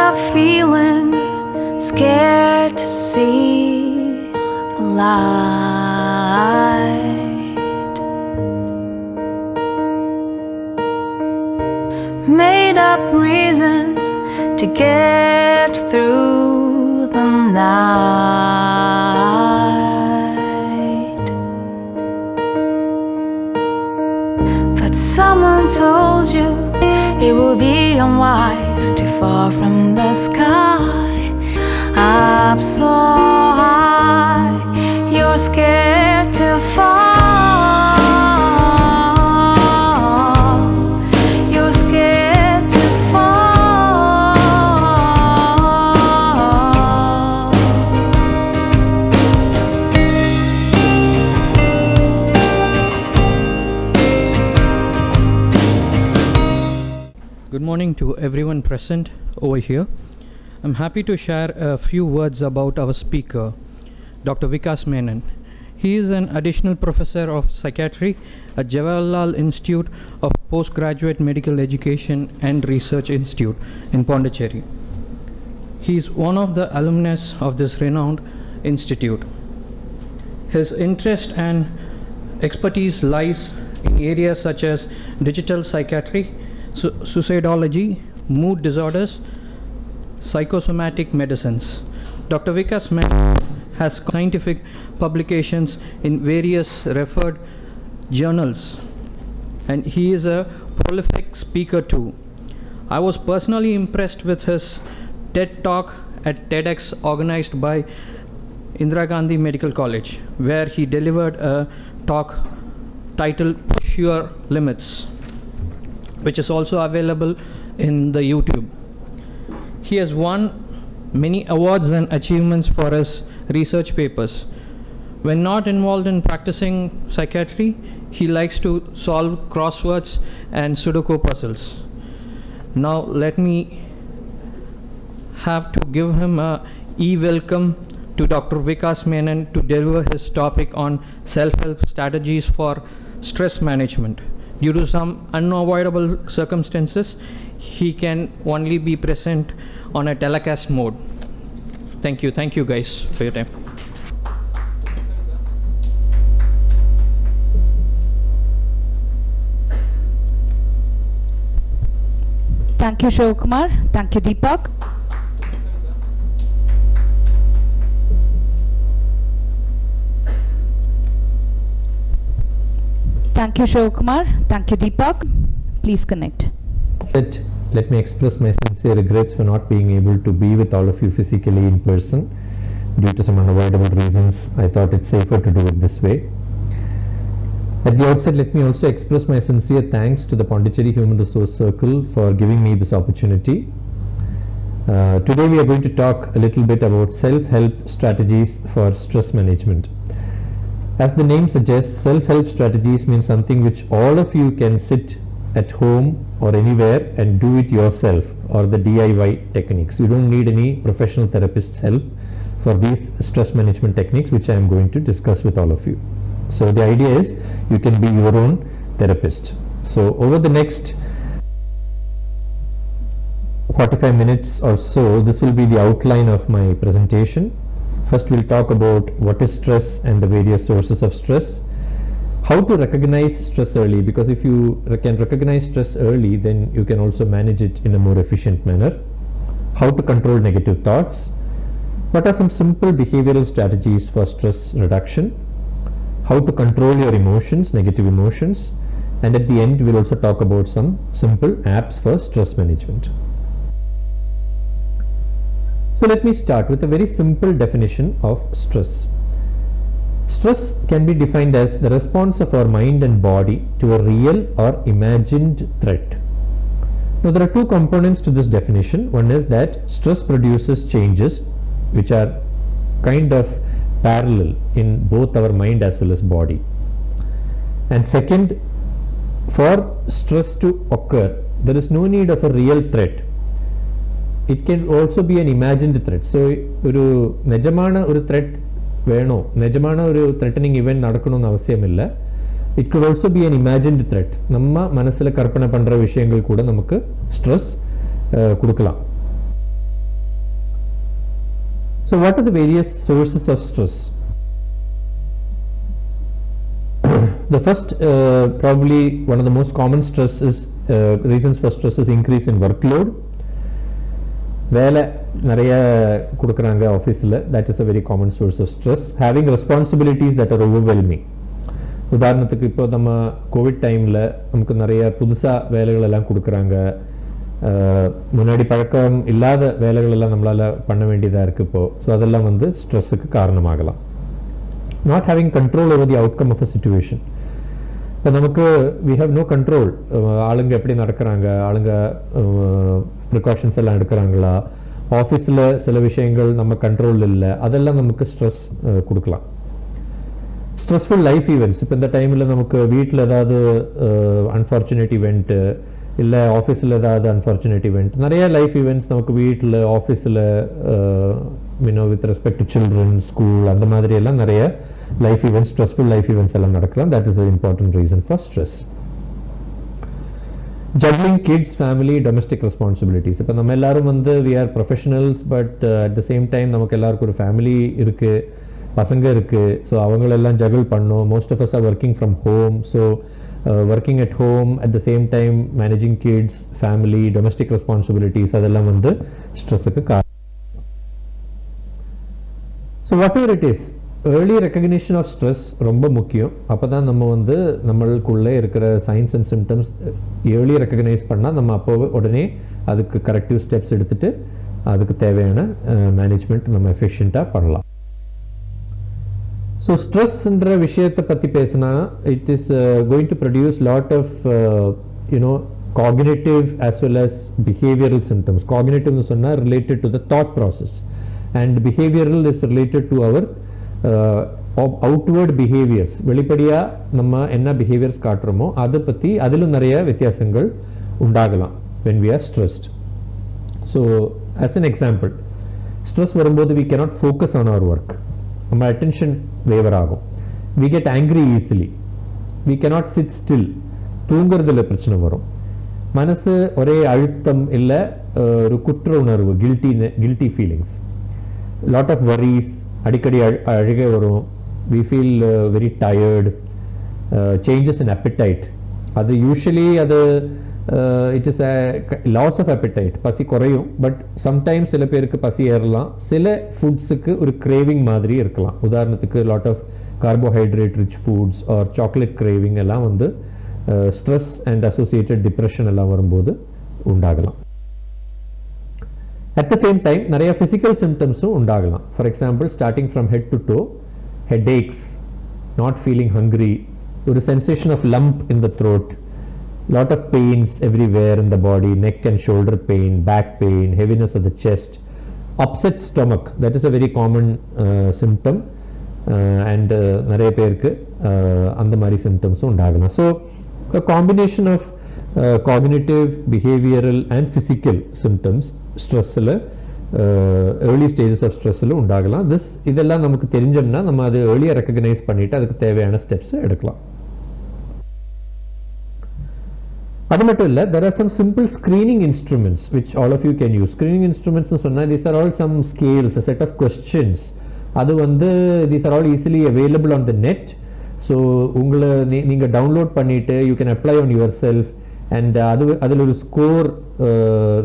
up feeling scared to see the light. Made up reasons to get through the night. But someone told you it would be unwise to fall from the sky. Up so high, you're scared to fall. You're scared to fall. Good morning to everyone present over here. I'm happy to share a few words about our speaker, Dr. Vikas Menon. He is an additional professor of psychiatry at Jawaharlal Institute of Postgraduate Medical Education and Research Institute in Pondicherry. He is one of the alumnus of this renowned institute. His interest and expertise lies in areas such as digital psychiatry, suicidology, mood disorders, psychosomatic medicines. Dr. Vikas Menon has scientific publications in various referred journals, and he is a prolific speaker too. I was personally impressed with his TED Talk at TEDx organized by Indira Gandhi Medical College, where he delivered a talk titled Push Your Limits, which is also available in the YouTube. He has won many awards and achievements for his research papers. When not involved in practicing psychiatry, he likes to solve crosswords and Sudoku puzzles. Now let me have to give him a welcome to Dr. Vikas Menon to deliver his topic on self-help strategies for stress management. Due to some unavoidable circumstances, he can only be present on a telecast mode. Thank you guys for your time. Thank you, Shivakumar. Thank you, Deepak. Thank you, Shivakumar. Thank you, Deepak. Please connect. Let me express my sincere regrets for not being able to be with all of you physically in person. Due to some unavoidable reasons, I thought it's safer to do it this way. At the outset, let me also express my sincere thanks to the Pondicherry Human Resource Circle for giving me this opportunity. Today we are going to talk a little bit about self-help strategies for stress management. As the name suggests, self-help strategies mean something which all of you can sit at home or anywhere and do it yourself, or the DIY techniques. You don't need any professional therapist's help for these stress management techniques, which I am going to discuss with all of you. So the idea is you can be your own therapist. So over the next 45 minutes or so, this will be the outline of my presentation. First, we'll talk about what is stress and the various sources of stress. How to recognize stress early, because if you can recognize stress early, then you can also manage it in a more efficient manner. How to control negative thoughts. What are some simple behavioral strategies for stress reduction? How to control your emotions, negative emotions. And at the end, we'll also talk about some simple apps for stress management. So let me start with a very simple definition of stress. Stress can be defined as the response of our mind and body to a real or imagined threat. Now there are two components to this definition. One is that stress produces changes which are kind of parallel in both our mind as well as body. And second, for stress to occur, there is no need of a real threat. It can also be an imagined threat. So ഒരു നിജமான ഒരു threat വേണോ, നിജமான ഒരു threatening event നടക്കണമെന്ന് അവசியമില്ല. It could also be an imagined threat. நம்ம மனசுல கற்பனை பண்ற விஷயங்கள் கூட நமக்கு stress கொடுக்கலாம். So what are the various sources of stress? The first, probably one of the most common reasons for stress is increase in workload. வேலை நிறைய கொடுக்குறாங்க ஆஃபீஸில், that is a very common source of stress. Having responsibilities that are overwhelming. உதாரணத்துக்கு இப்போ நம்ம Covid டைமில் நமக்கு நிறைய புதுசாக வேலைகள் எல்லாம் கொடுக்குறாங்க, முன்னாடி பழக்கம் இல்லாத வேலைகள் எல்லாம் நம்மளால் பண்ண வேண்டியதாக இருக்குது இப்போ. ஸோ அதெல்லாம் வந்து ஸ்ட்ரெஸ்ஸுக்கு காரணமாகலாம். Not having control over the outcome of a situation. இப்போ நமக்கு we have no control. ஆளுங்க எப்படி நடக்கிறாங்க, ஆளுங்க ப்ரிகாஷன்ஸ் எல்லாம் எடுக்கிறாங்களா, ஆஃபீஸில் சில விஷயங்கள் நம்ம கண்ட்ரோல் இல்லை, அதெல்லாம் நமக்கு ஸ்ட்ரெஸ் கொடுக்கலாம். ஸ்ட்ரெஸ்ஃபுல் லைஃப் ஈவெண்ட்ஸ், இப்போ இந்த டைமில் நமக்கு வீட்டில் ஏதாவது அன்ஃபார்ச்சுனேட் இவெண்ட்டு இல்லை ஆஃபீஸில் ஏதாவது அன்ஃபார்ச்சுனேட் இவெண்ட், நிறைய லைஃப் ஈவெண்ட்ஸ் நமக்கு வீட்டில் ஆஃபீஸில் with respect to children, school, அந்த மாதிரி எல்லாம் நிறைய life events, stressful life events எல்லாம் நடக்கலாம். That is an important reason for stress. Juggling kids, family, domestic responsibilities. இப்போ நம்ம எல்லாரும் வந்து we are professionals, but at the same time நமக்கு எல்லாருக்கும் ஒரு ஃபேமிலி இருக்கு, பசங்க இருக்கு. ஸோ அவங்களெல்லாம் ஜகிள் பண்ணோம். Most of us are working from home. So working at home at the same time managing kids, family, domestic responsibilities, அதெல்லாம் வந்து ஸ்ட்ரெஸ்ஸுக்கு காரணம். So whatever it is, early recognition of stress ரொம்ப முக்கியம். அப்பதான் நம்ம வந்து நம்மளுக்குள்ளே இருக்கிற science and symptoms early recognise பண்ணால் நம்ம அப்போ உடனே அதுக்கு கரெக்டிவ் ஸ்டெப்ஸ் எடுத்துட்டு அதுக்கு தேவையான மேனேஜ்மெண்ட் நம்ம எஃபிஷியண்டாக பண்ணலாம். ஸோ ஸ்ட்ரெஸ்ன்ற விஷயத்தை பற்றி பேசினா it is going to produce lot of cognitive as well as behavioral symptoms. காக்னிட்டிவ்னு சொன்னால் related to the thought process, and behavioral is related to our outward behaviours. வெளிப்படையாக நம்ம என்ன பிஹேவியர்ஸ் காட்டுறோமோ அதை பற்றி அதிலும் நிறைய வித்தியாசங்கள் உண்டாகலாம் when we are stressed. So as an example, stress வரும்போது we cannot focus on our work. நம்ம அட்டென்ஷன் வேவர் ஆகும். we get angry easily. we cannot sit still. தூங்குறதுல பிரச்சனை வரும். மனசு ஒரே அழுத்தம் இல்லை, ஒரு குற்ற உணர்வு, guilty feelings, lot of worries, அடிக்கடி அழுகை வரும். we feel very tired, changes in appetite. அது யூஷுவலி அது it is loss of appetite, பசி குறையும். பட் சம்டைம்ஸ் சில பேருக்கு பசி ஏறலாம். சில ஃபுட்ஸுக்கு ஒரு கிரேவிங் மாதிரி இருக்கலாம். உதாரணத்துக்கு lot of carbohydrate rich foods or chocolate craving எல்லாம் வந்து ஸ்ட்ரெஸ் அண்ட் அசோசியேட்டட் டிப்ரெஷன் எல்லாம் வரும்போது உண்டாகலாம். At the same time நிறைய physical symptoms உண்டாகலாம். For example, starting from head to toe, headaches, not feeling hungry, ஒரு sensation of lump in the throat, lot of pains everywhere in the body, neck and shoulder pain, back pain, heaviness of the chest, upset stomach, that is a very common symptom, and நிறைய பேருக்கு அந்த மாதிரி symptoms உண்டாகலாம். So a combination of cognitive, behavioral and physical symptoms ஸ்ட்ரெஸ்ஸில் early stages of ஸ்ட்ரெஸ்ஸில் உண்டாகலாம். இதெல்லாம் நமக்கு தெரிஞ்சோம்னா நம்ம அது ஏர்லியாக ரெக்கக்னைஸ் பண்ணிட்டு அதுக்கு தேவையான ஸ்டெப்ஸ் எடுக்கலாம். அது மட்டும் இல்லை, there are some simple screening instruments which all of you can use. Screening instruments சொன்னா these are all some scales, a set of questions. அது வந்து these are all easily available on the net. So உங்களை நீங்கள் download பண்ணிட்டு you can apply on yourself, and அதில் ஒரு score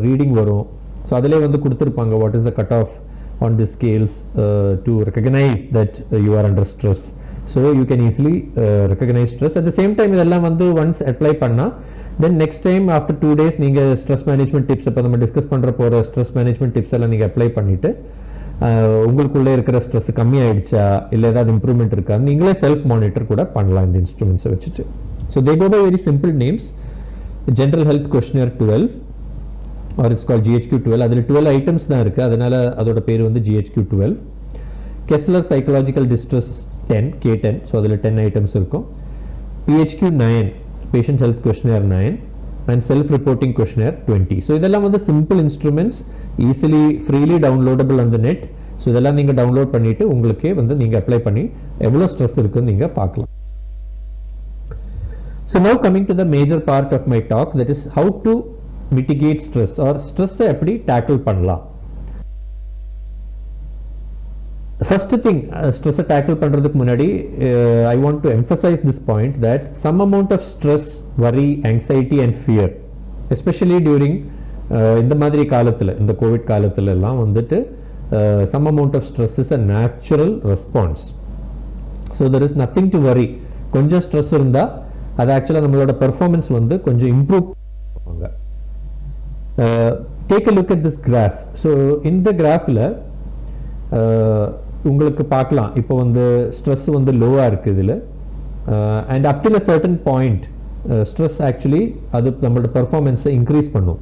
reading வரும். So அதிலே வந்து கொடுத்துருப்பாங்க what is the cut off on the scales to recognise that you are under stress. So you can easily recognise stress. At the same time இதெல்லாம் வந்து once apply பண்ணால் then next time after 2 days நீங்கள் stress management tips, இப்போ நம்ம discuss பண்ணுற போகிற stress management tips எல்லாம் நீங்கள் அப்ளை பண்ணிவிட்டு உங்களுக்குள்ளே இருக்கிற ஸ்ட்ரெஸ் கம்மியாயிடுச்சா இல்லை ஏதாவது இம்ப்ரூவ்மெண்ட் இருக்கா நீங்களே செல்ஃப் மானிட்டர் கூட பண்ணலாம் இந்த இன்ஸ்ட்ருமெண்ட்ஸை வச்சுட்டு. So they go by very simple names. General health questionnaire 12 or it's called GHQ-12. அதில் 12 ஐட்டம்ஸ் தான் இருக்குது, அதனால அதோட பேர் வந்து GHQ-12. Kessler psychological distress 10, K10, so அதில் 10 ஐட்டம்ஸ் இருக்கும். PHQ-9, patient health questionnaire 9, and self reporting questionnaire 20. So இதெல்லாம் வந்து simple instruments, easily freely downloadable on the net. So இதெல்லாம் நீங்கள் டவுன்லோட் பண்ணிட்டு உங்களுக்கே வந்து நீங்கள் அப்ளை பண்ணி எவ்வளோ ஸ்ட்ரெஸ் இருக்குன்னு நீங்கள் பார்க்கலாம். So now coming to the major part of my talk, that is how to mitigate stress or stress எப்படி tackle பண்ணலாம். first thing stress tackle பண்றதுக்கு முன்னாடி I want to emphasize this point that some amount of stress, worry, anxiety and fear, especially during இந்த மாதிரி காலத்துல, இந்த Covid காலத்துல எல்லாம் வந்துட்டு some amount of stress is a natural response. So there is nothing to worry. கொஞ்சம் stress இருந்தா அது ஆக்சுவலா நம்மளோட பெர்ஃபார்மன்ஸ் வந்து கொஞ்சம் இம்ப்ரூவ் பண்ணுவாங்க. Take a look at this graph. So இந்த கிராஃப்ல உங்களுக்கு பார்க்கலாம் இப்போ வந்து ஸ்ட்ரெஸ் வந்து லோவா இருக்கு இதுல, and up till a certain point stress actually அது நம்மளோட பெர்ஃபார்மன்ஸை இன்க்ரீஸ் பண்ணும்.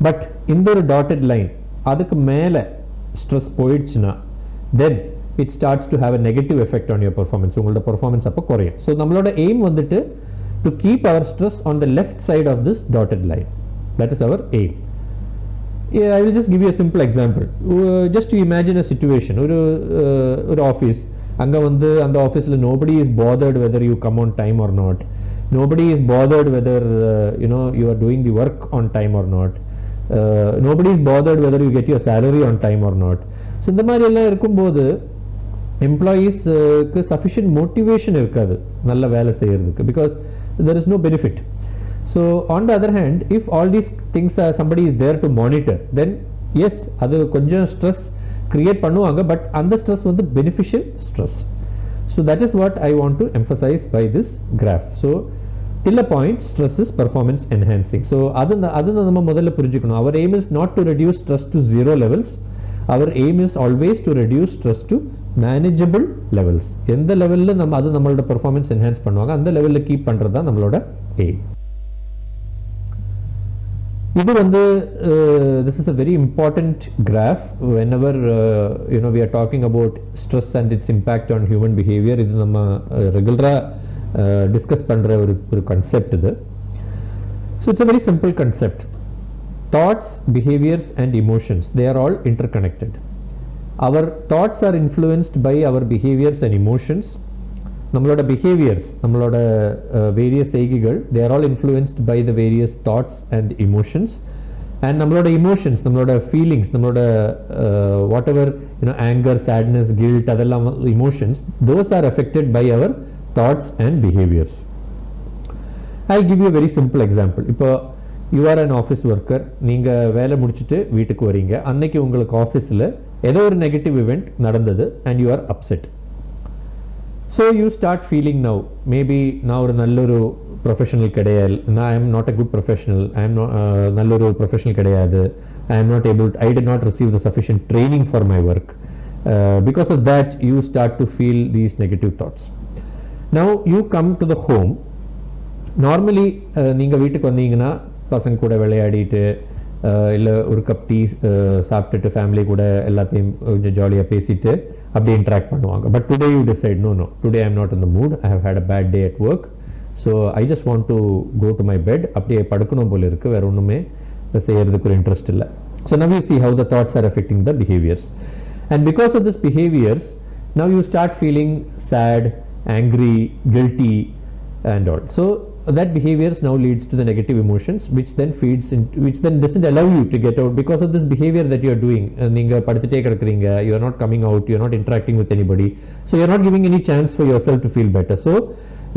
பட் இந்த ஒரு டாட்டட் லைன் அதுக்கு மேல ஸ்ட்ரெஸ் போயிடுச்சுன்னா தென் it starts to have a negative effect on your performance. உங்களோட performance அப்போ குறையும். So நம்மளோட aim வந்துட்டு to keep our stress on the left side of this dotted line. That is our aim. Yeah, I will just give you a simple example. Just to imagine a situation. ஒரு office, அங்க வந்து அந்த ஆஃபீஸ்ல nobody is bothered whether you come on time or not. Nobody is bothered whether you are doing the work on time or not. Nobody is bothered whether you get your salary on time or not. So இந்த மாதிரி எல்லாம் இருக்கும்போது எம்ப்ளாயீஸ்க்கு sufficient motivation இருக்காது நல்ல வேலை செய்யறதுக்கு, because there is no benefit. So on the other hand, if all these things are somebody is there to monitor, then yes, அது கொஞ்சம் stress create பண்ணுவாங்க, but அந்த stress வந்து beneficial stress. So that is what I want to emphasize by this graph. So till a point stress is performance enhancing. So அது நம்ம முதல்ல புரிஞ்சுக்கணும். Our aim is not to reduce stress to zero levels. Our aim is always to reduce stress to manageable levels. எந்த லெவல்ல நம்ம அது நம்மளோட performance enhance பண்ணுவாங்க அந்த லெவல்ல கீப் பண்றது தான் நம்மளோட aim. இது வந்து this is a very important graph whenever we are talking about stress and its impact on human behavior. இது நம்ம ரெகுலரா டிஸ்கஸ் பண்ற ஒரு கான்செப்ட் இது. So it's a very simple concept. Thoughts, behaviors and emotions, they are all interconnected. Our thoughts are influenced by our behaviors and emotions. நம்மளோட behaviors, நம்மளோட various செய்கைகள், they are all influenced by the various thoughts and emotions. And நம்மளோட emotions, நம்மளோட feelings, நம்மளோட whatever anger, sadness, guilt, அதெல்லாம் emotions, those are affected by our thoughts and behaviors. I'll give you a very simple example. இப்போ you are an office worker, நீங்க வேலை முடிச்சிட்டு வீட்டுக்கு வரீங்க, அன்னைக்கு உங்களுக்கு ஆஃபீஸ்ல ஏதோ ஒரு நெகட்டிவ் இவெண்ட் நடந்தது and you are upset. So you start feeling now, maybe நான் ஒரு நல்ல ஒரு ப்ரொஃபஷனல் கிடையாது, I am not a good professional, I am not நல்ல ஒரு ப்ரொஃபஷனல் கிடையாது, I did not receive the sufficient training for my work. Because of that you start to feel these negative thoughts. Now you come to the home. Normally நீங்க வீட்டுக்கு வந்தீங்கன்னா பசங்க கூட விளையாடிட்டு இல்லை ஒரு கப் டீ சாப்பிட்டுட்டு ஃபேமிலி கூட எல்லாத்தையும் கொஞ்சம் ஜாலியாக பேசிட்டு அப்படியே இன்ட்ராக்ட் பண்ணுவாங்க. But today you decide no, today I am not in the mood, I have had a bad day at work, so I just want to go to my bed. அப்படியே படுக்கணும் போல இருக்கு, வேற ஒன்றுமே செய்யறதுக்கு ஒரு இன்ட்ரெஸ்ட் இல்லை. So now you see how the thoughts are affecting the behaviors, and because of this behaviors now you start feeling sad, angry, guilty and all. So that behaviors now leads to the negative emotions, which then doesn't allow you to get out because of this behavior that you are doing. நீங்க படுத்துட்டே கிடக்குறீங்க, you are not coming out, you are not interacting with anybody, so you are not giving any chance for yourself to feel better. So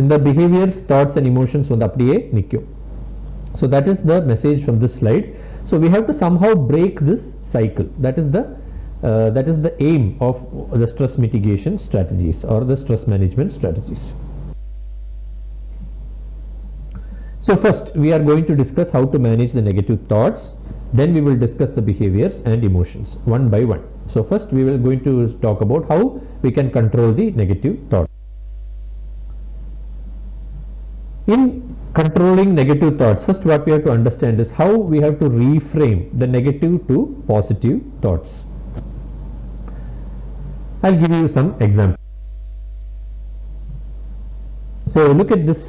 in the behaviors, thoughts and emotions வந்து அப்படியே நிக்கும். So that is the message from this slide. So we have to somehow break this cycle. That is the aim of the stress mitigation strategies or the stress management strategies. So first we are going to discuss how to manage the negative thoughts, then we will discuss the behaviors and emotions one by one. So first we will going to talk about how we can control the negative thoughts. In controlling negative thoughts, first what we have to understand is how we have to reframe the negative to positive thoughts. I'll give you some examples. So look at this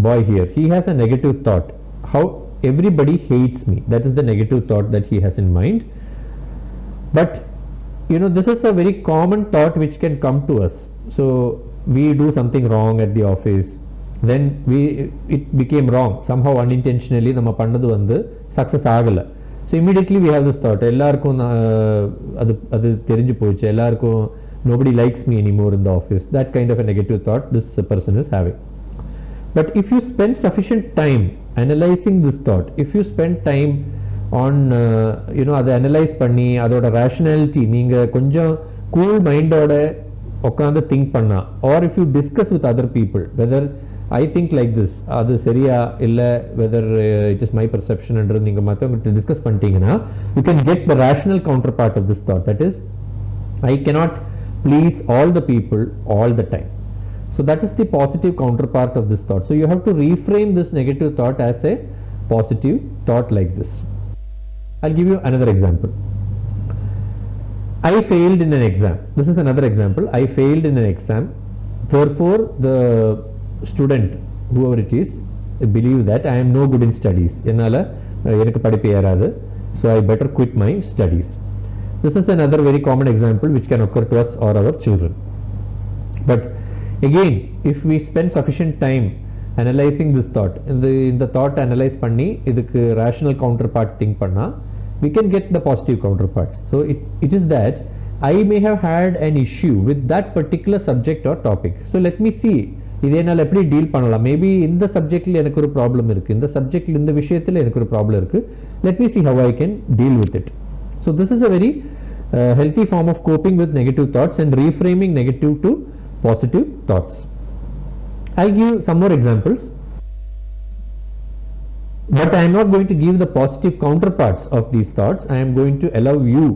boy here. He has a negative thought. How everybody hates me. That is the negative thought that he has in mind. But this is a very common thought which can come to us. So we do something wrong at the office. Then it became wrong. Somehow unintentionally நம்ம பண்ணது வந்து success ஆகல. So immediately we have this thought, எல்லாருக்கும் அது தெரிஞ்சு போச்சு, எல்லாருக்கும் nobody likes me anymore in the office. That kind of a negative thought this person is having. But if you spend sufficient time analyzing this thought, if you spend time on அதை analyse பண்ணி அதோட rationality நீங்கள் கொஞ்சம் cool மைண்டோட உட்காந்து think பண்ணா, or if you discuss with other people whether I think like this, அது சரியா இல்லை, whether it is my perception என்று நீங்கள் மற்றவங்ககிட்ட டிஸ்கஸ் பண்ணிட்டீங்கன்னா you can get the rational counter part of this thought, that is I cannot please all the people all the time. So that is the positive counterpart of this thought. So you have to reframe this negative thought as a positive thought like this. I'll give you another example. I failed in an exam. This is another example. I failed in an exam. Therefore, the student, whoever it is, believe that I am no good in studies. எனக்கு படிப்பு ஏறாது. So I better quit my studies. This is another very common example which can occur to us or our children. But again, if we spend sufficient time analyzing this thought, in the thought analyze பண்ணி இதுக்கு rational counterpart think பண்ணா, we can get the positive counterparts. So it is that I may have had an issue with that particular subject or topic. So let me see இதை என்னால் எப்படி deal பண்ணலாம். Maybe இந்த சப்ஜெக்டில் எனக்கு ஒரு problem இருக்குது, இந்த சப்ஜெக்டில் இந்த விஷயத்தில் எனக்கு ஒரு ப்ராப்ளம் இருக்குது. Let me see have I can deal with it. So this is a very healthy form of coping with negative thoughts and reframing negative to positive thoughts. I'll give some more examples, but I am not going to give the positive counterparts of these thoughts. I am going to allow you,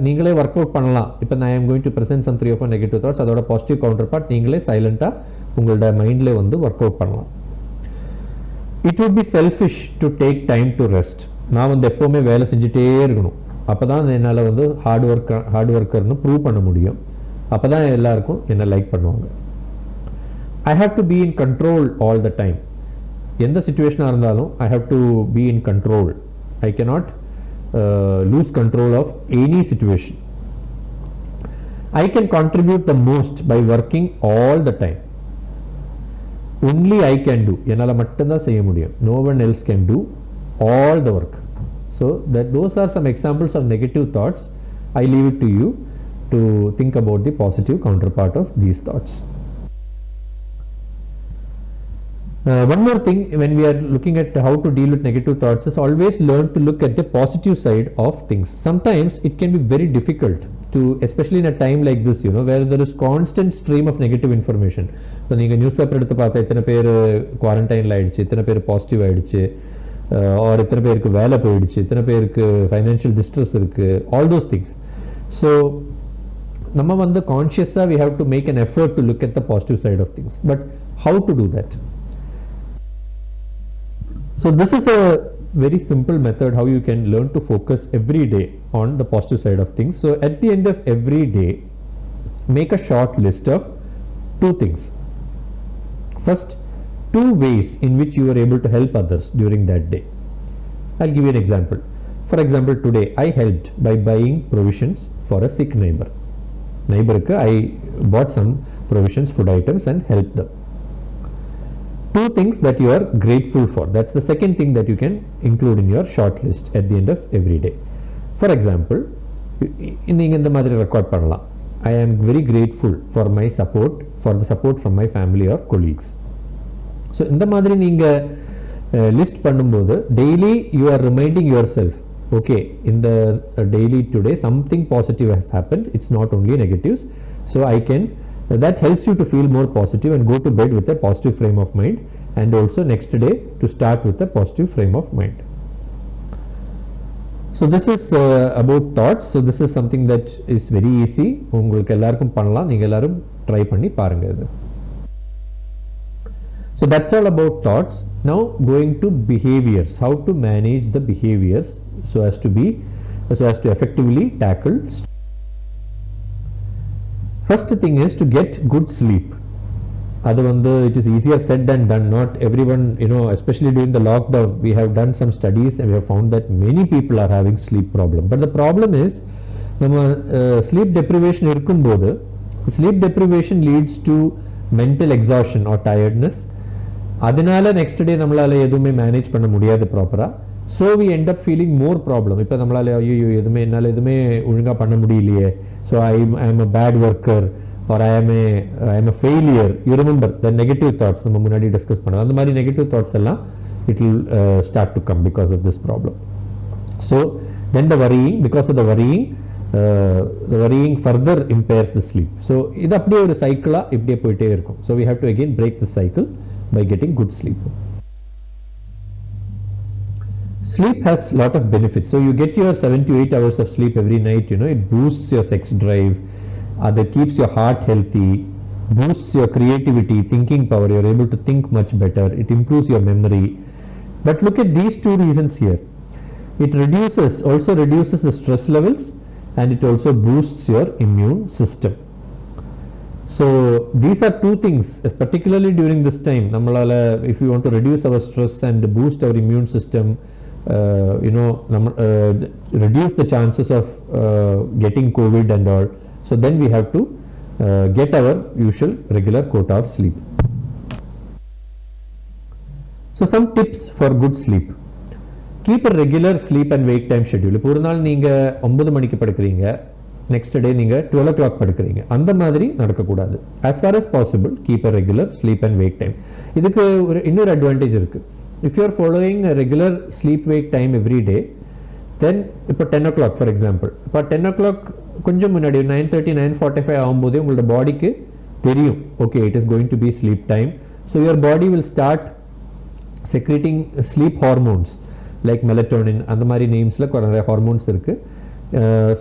நீங்களே work out பண்ணலாம். இப்போ I am going to present some 3 or 4 negative thoughts, அதோட positive counterpart நீங்களே சைலண்டா உங்களோட மைண்ட்ல வந்து work out பண்ணலாம். It would be selfish to take time to rest. நான் வந்து எப்பவுமே வேலை செஞ்சுட்டே இருக்கணும், அப்பதான் என்னால் வந்து ஹார்ட் ஒர்க்கர்னு ப்ரூவ் பண்ண முடியும், அப்பதான் எல்லாருக்கும் என்ன லைக் பண்ணுவாங்க. I have to be in control all the time. எந்த சிச்சுவேஷனாக இருந்தாலும் I have to be in control. I cannot lose control of any situation. I can contribute the most by working all the time. Only I can do, என்னால் மட்டும்தான் செய்ய முடியும். No one else can do all the work. So that those are some examples of negative thoughts. I leave it to you to think about the positive counterpart of these thoughts. One more thing, when we are looking at how to deal with negative thoughts, is always learn to look at the positive side of things. Sometimes it can be very difficult to, especially in a time like this, where there is constant stream of negative information. So நீங்க news paper எடுத்து பார்த்தா இத்தனை பேர் குவாரண்டைன்ல ஆயிடுச்சு, இத்தனை பேர் positive ஆயிடுச்சு, R இத்தனை பேருக்கு வேலை போயிடுச்சு, இத்தனை பேருக்கு ஃபைனான்ஷியல் டிஸ்ட்ரெஸ் இருக்கு, ஆல் தோஸ் திங்ஸ். ஸோ நம்ம வந்து கான்ஷியஸாக we have to make an effort to look at the positive side of things. But how to do that? So this is a very simple method how you can learn to focus every day on the positive side of things. So at the end of every day, make a short list of 2 things. First, 2 ways in which you were able to help others during that day. I'll give you an example. For example, today I helped by buying provisions for a sick neighbor. I bought some provisions, food items, and helped them. 2 things that you are grateful for. That's the second thing that you can include in your short list at the end of every day. For example, நீங்க இந்த மாதிரி record பண்ணலாம். I am very grateful for my support, for the support from my family or colleagues. So இந்த மாதிரி நீங்கள் list பண்ணும்போது daily you are reminding yourself, okay இந்த daily today something positive has happened, it's not only negatives. So I can, that helps you to feel more positive and go to bed with a positive frame of mind, and also next day to start with a positive frame of mind. So this is about thoughts. So this is something that is very easy. உங்களுக்கு எல்லாருக்கும் பண்ணலாம், நீங்க எல்லாரும் try பண்ணி பாருங்க இது. So that's all about thoughts. Now going to behaviors, how to manage the behaviors so as to effectively tackle. First thing is to get good sleep. Adu vandu it is easier said than done. Not everyone, especially during the lockdown, we have done some studies and we have found that many people are having sleep problem. But the problem is நம்ம sleep deprivation இருக்கும்போது, sleep deprivation leads to mental exhaustion or tiredness. அதனால next day நம்மளால எதுவுமே manage பண்ண முடியாது ப்ராப்பரா. So we end up feeling more problem. இப்போ நம்மளால ஐயோ எதுவுமே என்னால் எதுவுமே ஒழுங்காக பண்ண முடியலையே, so I am a bad worker or I am a failure. You remember the negative thoughts நம்ம முன்னாடி டிஸ்கஸ் பண்ணோம். அந்த மாதிரி நெகட்டிவ் தாட்ஸ் எல்லாம் it will start to come because of this problem. So then the worrying further impairs the sleep. So இது அப்படியே ஒரு சைக்கிளா இப்படியே போயிட்டே இருக்கும். So we have to again break the cycle by getting good sleep. Sleep has lot of benefits. So you get your 7 to 8 hours of sleep every night, you know, it boosts your sex drive, that keeps your heart healthy, boosts your creativity, thinking power, you're able to think much better, it improves your memory. But look at these two reasons here. It also reduces the stress levels, and it also boosts your immune system. So these are two things, particularly during this time. If you want to reduce our stress and boost our immune system, reduce the chances of getting COVID and all. So then we have to get our usual regular quota of sleep. So some tips for good sleep. Keep a regular sleep and wake time schedule. இப்போ ஒரு நாள் நீங்க 9 மணிக்கு படுக்கிறீங்க, next day நீங்க 12 o'clock படுக்கிறீங்க, அந்த மாதிரி நடக்கக்கூடாது. As far as possible, keep a regular sleep and wake time. இதுக்கு இன்னொரு advantage இருக்கு. If you are following a regular sleep wake time every day, then இப்போ 10 o'clock for example, இப்போ 10 o'clock கொஞ்சம் முன்னாடி 9:30 9:45 ஆகும்போதே உங்களோட பாடிக்கு தெரியும், okay, it is going to be sleep time. So your body will start secreting sleep hormones like melatonin, and the mari names la நிறைய hormones இருக்கு.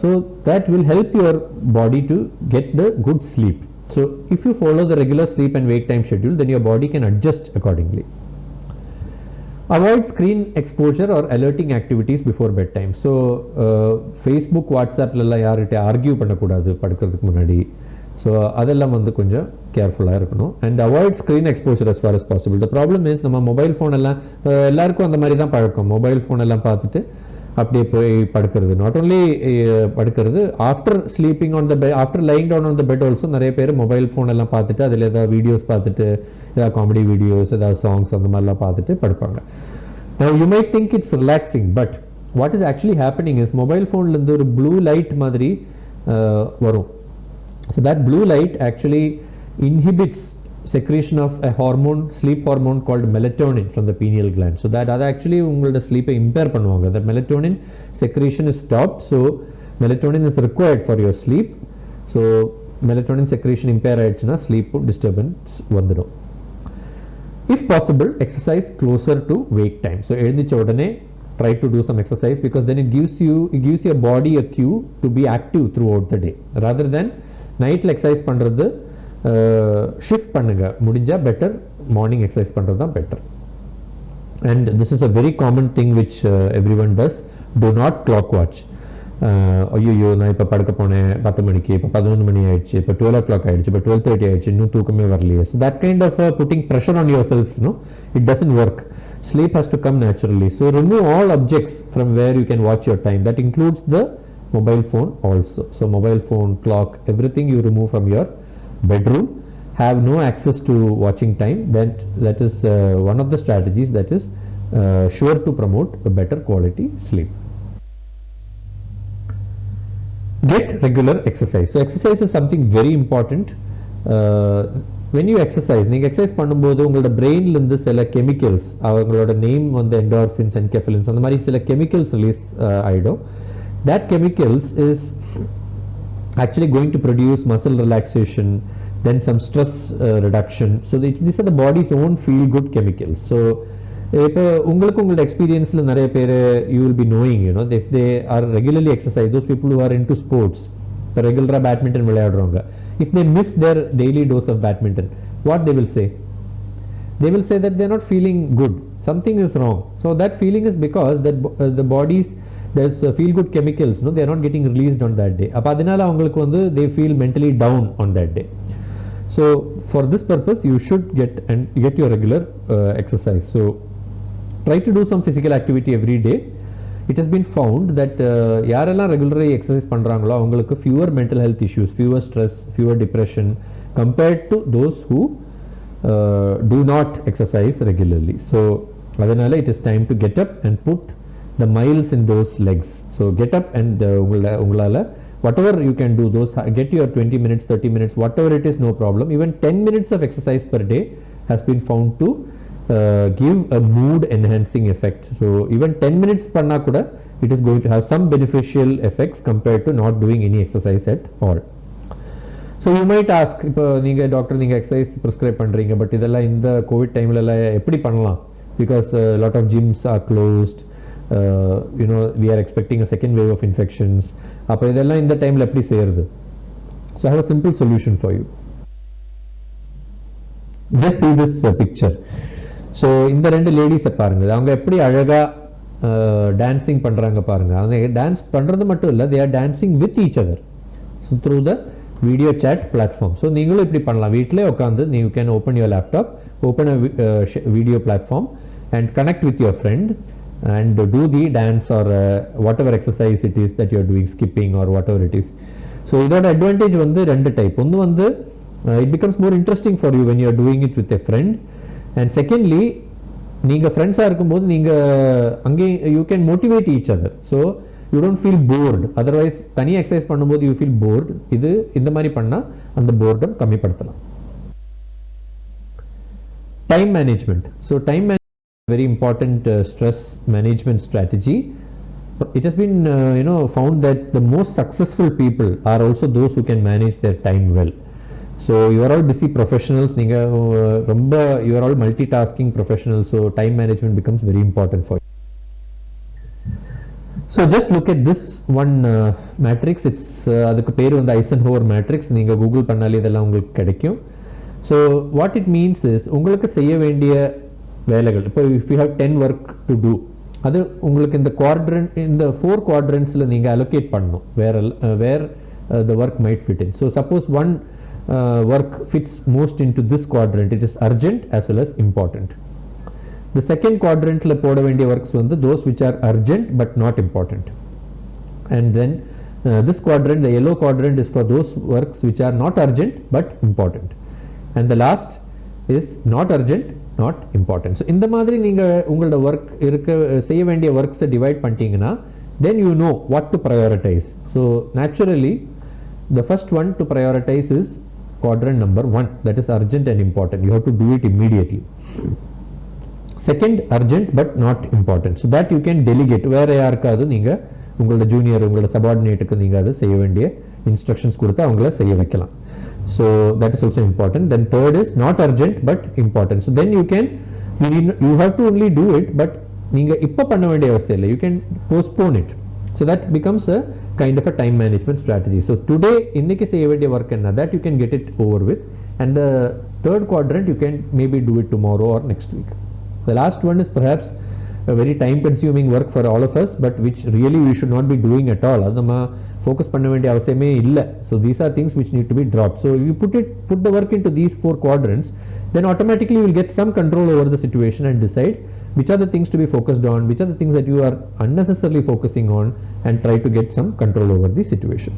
So that will help your body to get the good sleep. So if you follow the regular sleep and wake time schedule, then your body can adjust accordingly. Avoid screen exposure or alerting activities before bedtime. So Facebook, WhatsApp la யார்கிட்ட argue பண்ணக்கூடாது படுக்கிறதுக்கு முன்னாடி. So அதெல்லாம் வந்து கொஞ்சம் கேர்ஃபுல்லாக இருக்கணும். And avoid screen exposure as far as possible. The problem is நம்ம மொபைல் ஃபோன் எல்லாம் எல்லாருக்கும் அந்த மாதிரி தான் பழக்கம். மொபைல் ஃபோன் எல்லாம் பார்த்துட்டு அப்படியே போய் படுக்கிறது. நாட் ஓன்லி படுக்கிறது, after sleeping on the bed, after lying down on the bed also நிறைய பேர் மொபைல் ஃபோன் எல்லாம் பார்த்துட்டு அதில் ஏதாவது வீடியோஸ் பார்த்துட்டு, ஏதாவது காமெடி வீடியோஸ், ஏதாவது சாங்ஸ் அந்த மாதிரிலாம் பார்த்துட்டு படுப்பாங்க. You might think it's relaxing, but what is actually happening is mobile ஃபோன்லேருந்து ஒரு ப்ளூ லைட் மாதிரி வரும். So that blue light actually inhibits secretion of a hormone, sleep hormone called melatonin from the pineal gland. So that actually உங்களோட sleep impair பண்ணுவாங்க. That melatonin secretion is stopped. So melatonin is required for your sleep. So melatonin secretion impair ஆயிடுச்சுன்னா sleep disturbance வந்துடும். If possible, exercise closer to wake time. So எழுந்திச்ச உடனே try to do some exercise, because then it gives your body a cue to be active throughout the day, rather than நைட்டில் exercise பண்ணுறது shift பண்ணுங்க, முடிஞ்சால் better morning exercise பண்ணுறது தான் better. And this is a very common thing which everyone does. Do not clock watch. ஐயோ நான் இப்போ படுக்க போனேன் 10 மணிக்கு, இப்போ 11 மணி ஆயிடுச்சு, இப்போ 12 o'clock ஆயிடுச்சு, இப்போ 12:30 ஆயிடுச்சு, இன்னும் தூக்கமே வரலையே. So that kind of putting pressure on yourself, it doesn't work. Sleep has to come naturally. So remove all objects from where you can watch your time. That includes the mobile phone also. So mobile phone, clock, everything you remove from your bedroom. Have no access to watching time. That is one of the strategies that is sure to promote a better quality sleep. Get regular exercise. So exercise is something very important. When you exercise, நீங்க exercise பண்ணும்போது உங்களோட பிரெயின்ல இருந்து சில chemicals, அவங்களோட name வந்து endorphins and கெஃபலின்ஸ், அந்த மாதிரி சில கெமிக்கல்ஸ் ரிலீஸ் ஆயிடும். That chemicals is actually going to produce muscle relaxation, then some stress reduction. So these are the body's own feel good chemicals. So இப்போ உங்களுக்கு உங்களோட எக்ஸ்பீரியன்ஸ்ல நிறைய பேர் you will be knowing, if they are regularly exercise, those people who are into sports, இப்போ ரெகுலரா badminton விளையாடுறவங்க, if they miss their daily dose of badminton, what they will say? They will say that they are not feeling good, something is wrong. So that feeling is because that the body's there's feel good chemicals, they are not getting released on that day. அப்ப அதனால அவங்களுக்கு வந்து they feel mentally down on that day. So for this purpose you should get your regular exercise. So try to do some physical activity every day. It has been found that யாரெல்லாம் ரெகுலராக exercise பண்றாங்களோ அவங்களுக்கு fewer mental health issues, fewer stress, fewer depression compared to those who do not exercise regularly. So அதனால it is time to get up and put the miles in those legs. So get up and ungalaala whatever you can do, those get your 20 minutes, 30 minutes, whatever it is, no problem. Even 10 minutes of exercise per day has been found to give a mood enhancing effect. So even 10 minutes panna kuda it is going to have some beneficial effects compared to not doing any exercise at all. So you might ask, இப்போ நீங்க doctor நீங்க exercise prescribe பண்றீங்க, but இதெல்லாம் இந்த Covid டைம்ல எல்லாம் எப்படி பண்ணலாம்? Because a lot of gyms are closed, we are expecting a second wave of infections. அப்ப இதெல்லாம் இந்த டைம்ல எப்படி செய்யறது? So I have a simple solution for you. Just see this picture. So இந்த ரெண்டு லேடிஸை பாருங்க, அவங்க எப்படி அழகா டான்சிங் பண்றாங்க பாருங்க. அவங்க டான்ஸ் பண்றது மட்டும் இல்ல, they are dancing with each other, so through the video chat platform. So நீங்களும் இப்படி பண்ணலாம், வீட்டிலே உட்காந்து you can open your laptop, open a video platform and connect with your friend and do the dance or whatever exercise it is that you are doing, skipping or whatever it is. So இதோட advantage வந்து ரெண்டு type. ஒன்று வந்து it becomes more interesting for you when you are doing it with a friend, and secondly நீங்க ஃப்ரெண்ட்ஸா இருக்கும்போது நீங்க அங்கே you can motivate each other, so you don't feel bored. Otherwise தனி எக்ஸசைஸ் பண்ணும்போது you feel bored. இது இந்த மாதிரி பண்ணா அந்த boredom கம்மிப்படுத்தலாம். Time management. So time management is a very important stress management strategy. It has been found that the most successful people are also those who can manage their time well. So you are all busy professionals, நீங்க ரொம்ப you are all multitasking professionals, so time management becomes very important for you. So just look at this one matrix. It's அதுக்கு பேர் வந்து Eisenhower matrix. நீங்க Google பண்ணாலே இதெல்லாம் உங்களுக்கு கிடைக்கும். So what it means is உங்களுக்கு செய்ய வேண்டிய வேலைகள், இப்போ if you have 10 work to do, அது உங்களுக்கு இந்த quadrant, இந்த 4 quadrantsல நீங்க allocate பண்ணணும் where the work might fit in. So suppose one work fits most into this quadrant, it is urgent as well as important. The second quadrant la poda vendiya works வந்து those which are urgent but not important, and then this quadrant, the yellow quadrant, is for those works which are not urgent but important, and the last is not urgent not important. So இந்த மாதிரி நீங்க உங்களோட work செய்ய வேண்டிய works divide பண்ணிட்டீங்கன்னா then you know what to prioritize. So naturally the first one to prioritize is quadrant number 1, that is urgent and important. You have to do it immediately. Second, urgent but not important, so that you can delegate. வேற யாருக்காவது நீங்க உங்களோட junior உங்களோட சபார்டினேட்டுக்கு நீங்க அதை செய்ய வேண்டிய instructions கொடுத்து அவங்கள செய்ய வைக்கலாம். So that is also important. Then third is not urgent but important, so then you have to only do it, but நீங்க இப்ப பண்ண வேண்டிய அவசியம் இல்லை, you can postpone it. So that becomes a kind of a time management strategy. So today இன்னைக்கு செய்ய வேண்டிய work என்ன, that you can get it over with, and the third quadrant you can maybe do it tomorrow or next week. The last one is perhaps a very time consuming work for all of us, but which really we should not be doing at all. அது நம்ம focus பண்ண வேண்டிய அவசியமே இல்லை. So these are things which need to be dropped. So you put the work into these 4 quadrants, then automatically you will get some control over the situation and decide which are the things to be focused on, which are the things that you are unnecessarily focusing on, and try to get some control over the situation.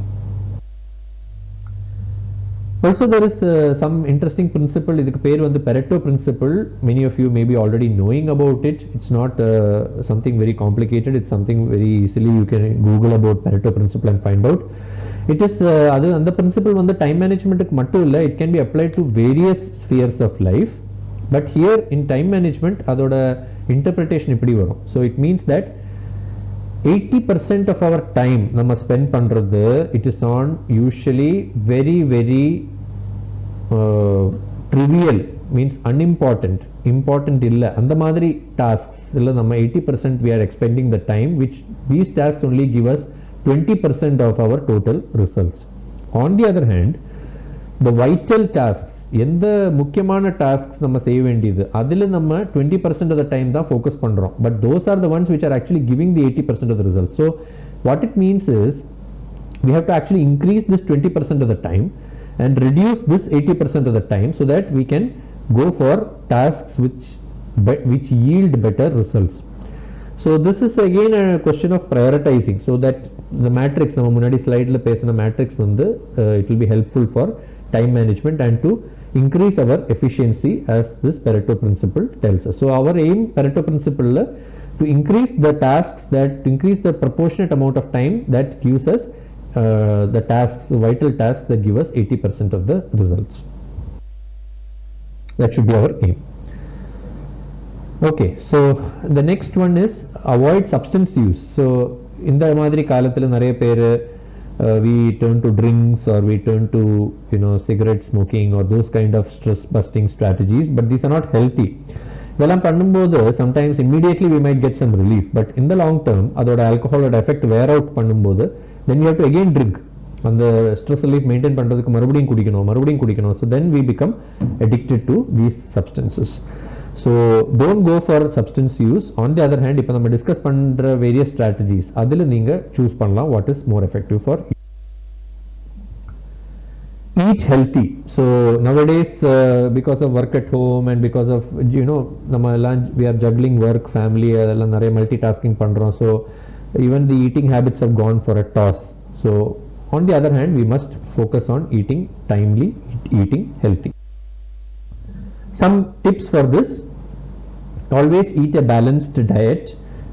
Also there is some interesting principle, idukku per vandu Pareto principle. Many of you may be already knowing about it. It's not something very complicated, it's something very easily you can google about Pareto principle and find out. It is adu and the principle vandu time management ku mattum illa, it can be applied to various spheres of life, but here in time management adoda interpretation ipdi varum. So it means that 80% of our time நம்ம spend பண்றது it is on usually very trivial, means unimportant, important இல்ல அந்த மாதிரி tasks இல்ல. நம்ம 80% we are expending the time, which these tasks only give us 20% of our total results. On the other hand, the vital tasks, எந்த முக்கியமான tasks நம்ம செய்ய வேண்டியது அதில் நம்ம 20% of the time தான் focus பண்றோம், but those are the ones which are actually giving the 80% of the results. So what it means is we have to actually increase this 20% of the time and reduce this 80% of the time, so that we can go for tasks which yield better results. So this is again a question of prioritizing, so that the matrix நம்ம முன்னாடி ஸ்லைட்ல பேசின matrix வந்து it will be helpful for time management and to increase our efficiency as this Pareto principle tells us. So our aim Pareto principle to increase the proportionate amount of time that gives us the vital tasks that give us 80% of the results. That should be our aim. Okay, so the next one is avoid substance use. So இந்த மாதிரி காலத்துல நிறைய பேர் we turn to drinks or we turn to cigarette smoking or those kind of stress busting strategies, but these are not healthy. இதெல்லாம் பண்ணும்போது sometimes immediately we might get some relief, but in the long term அதோட alcohol effect wear out பண்ணும்போது then you have to again drink. அந்த stress relief maintain பண்றதுக்கு மறுபடியும் குடிக்கணும். So then we become addicted to these substances. So don't go for substance use. On the other hand, இப்போ நம்ம discuss பண்ற various strategies அதில் நீங்க choose பண்ணலாம் what is more effective for you. Eat healthy. So nowadays because of work at home and because of we are juggling work, family, அதெல்லாம் நிறைய multitasking பண்றோம். So even the eating habits have gone for a toss. So on the other hand, we must focus on eating timely, eating healthy. Some tips for this: always eat a balanced diet.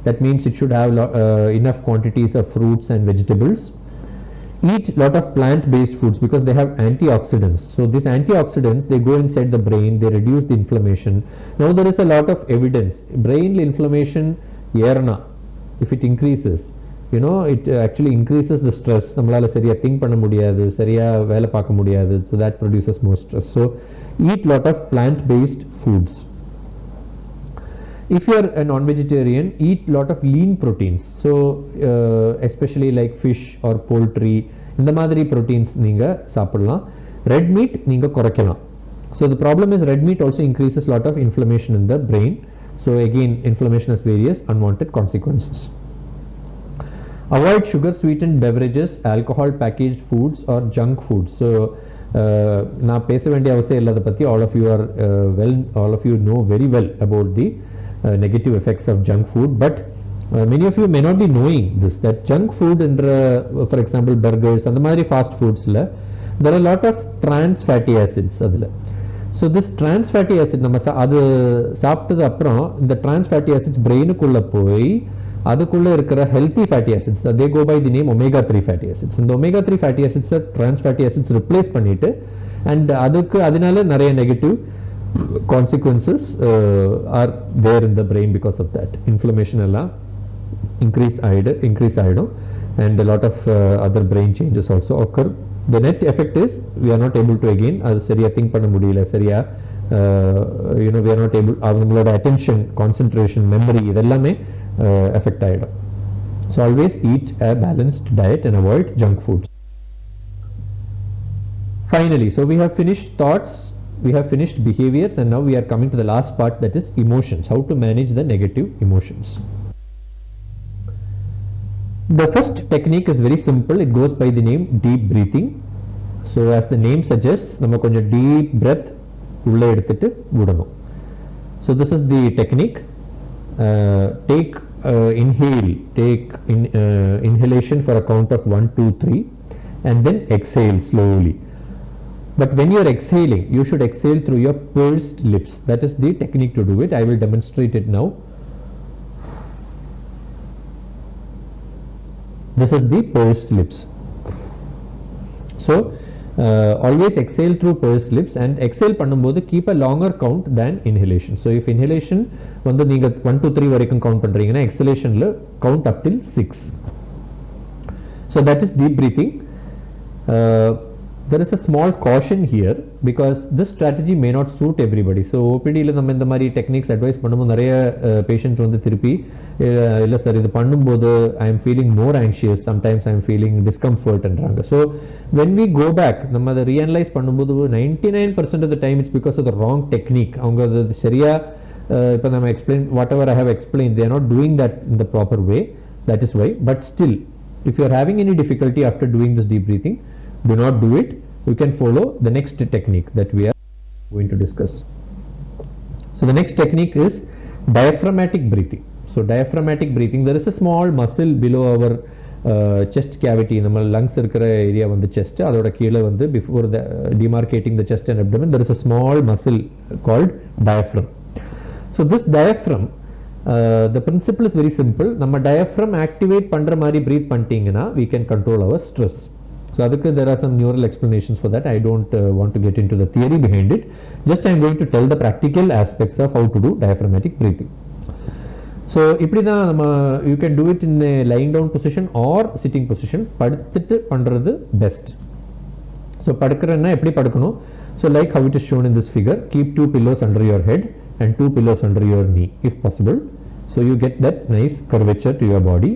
That means it should have enough quantities of fruits and vegetables. Eat lot of plant-based foods because they have antioxidants. So these antioxidants, they go inside the brain, they reduce the inflammation. Now there is a lot of evidence. Brain inflammation, if it increases, it actually increases the stress. நம்மளால சரியா think பண்ண முடியாது, சரியா வேலை பார்க்க முடியாது. So that produces more stress. So eat lot of plant-based foods. If you are a non-vegetarian, eat lot of lean proteins. So especially like fish or poultry, இந்த மாதிரி proteins நீங்க சாப்பிடலாம். Red meat நீங்க குறைக்கலாம். So the problem is red meat also increases lot of inflammation in the brain. So again, inflammation has various unwanted consequences. Avoid sugar sweetened beverages, alcohol packaged foods or junk foods. So நான் பேச வேண்டிய அவசியம் இல்லாத பத்தி all of you know very well about the negative effects of junk food, but many of you may not be knowing this, that junk food for example burgers and the மாதிரி fast foods there are a lot of trans fatty acids adula. So this trans fatty acid நம்ம அது சாப்பிட்டது அப்புறம் இந்த trans fatty acids brain-க்குள்ள போய் அதுக்குள்ள இருக்கிற healthy fatty acids, they go by the name omega 3 fatty acids. இந்த omega 3 fatty acids trans fatty acids replace பண்ணிட்டு and அதனால நிறைய negative consequences are there in the brain because of that. Inflammation எல்லாம் increase ஆயிடும் and a lot of other brain changes also occur. The net effect is we are not able to again அது சரியா think பண்ண முடியல, சரியா we are not able, அவங்களோட attention, concentration, memory இதெல்லாமே affect ஆயிடும். So always eat a balanced diet and avoid junk foods. Finally, so we have finished thoughts, we have finished behaviors, and now we are coming to the last part, that is emotions, how to manage the negative emotions. The first technique is very simple. It goes by the name deep breathing. So as the name suggests, நம்ம கொஞ்சம் deep breath உள்ள எடுத்துட்டு விடணும். So this is the technique. Take inhalation for a count of 1, 2, 3 and then exhale slowly. But when you are exhaling, you should exhale through your pursed lips. That is the technique to do it. I will demonstrate it now. This is the pursed lips. So always exhale through pursed lips, and exhale பண்ணும்போது keep a longer count than inhalation. So if inhalation வந்து நீங்க 1 to 3 வரைக்கும் count பண்றீங்கன்னா exhalationல count up till 6. So that is deep breathing. There is a small caution here because this strategy may not suit everybody. So OPD ல நம்ம இந்த மாதிரி techniques advise பண்ணும்போது நிறைய patient வந்து திருப்பி இல்ல சார் இது பண்ணும்போது I am feeling more anxious, sometimes I am feeling discomfort என்றாங்க. So when we go back நம்ம அதை reanalyze பண்ணும்போது 99% of the time it's because of the wrong technique. அவங்க அது சரியா இப்போ நம்ம explain whatever I have explained, they are not doing that in the proper way. That is why. But still, if you are having any difficulty after doing this deep breathing, do not do it. You can follow the next technique that we are going to discuss. So the next technique is diaphragmatic breathing. So diaphragmatic breathing, there is a small muscle below our chest cavity. நம்ம lungs இருக்கிற area வந்து chest, அதோட கீழே வந்து before the demarcating the chest and abdomen, there is a small muscle called diaphragm. So this diaphragm The principle is very simple. நம்ம diaphragm activate பண்ற மாதிரி breathe பண்ணிட்டீங்கன்னா we can control our stress. So adukku there are some neural explanations for that. I don't want to get into the theory behind it. Just I am going to tell the practical aspects of how to do diaphragmatic breathing. So இப்படி தான் நம்ம you can do it in a lying down position or sitting position. படுத்துட்டு பண்றது best. So படுக்கறேன்னா எப்படி படுக்கணும்? So like how it is shown in this figure, keep 2 pillows under your head and 2 pillows under your knee if possible. So you get that nice curvature to your body.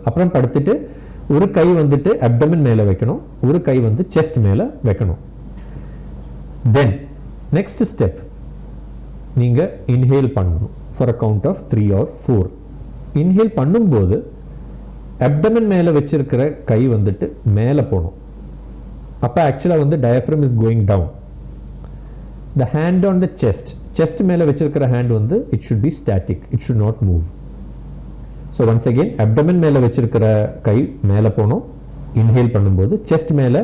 அப்புறம் படுத்துட்டு ஒரு கை வந்துட்டு abdomen மேல வைக்கணும், ஒரு கை வந்து chest மேல வைக்கணும். Then next step, நீங்க inhale பண்ணணும் for a count of 3 or 4. Inhale பண்ணும்போது abdomen மேல வச்சிருக்கிற கை வந்துட்டு மேல போணும். அப்ப actually வந்து diaphragm is going down. The hand on the chest மேல வச்சிருக்கிற hand வந்து it should be static, it should not move. So once again abdomen மேல வச்சிருக்கிற கை மேல போணும். Inhale பண்ணும்போது chest மேல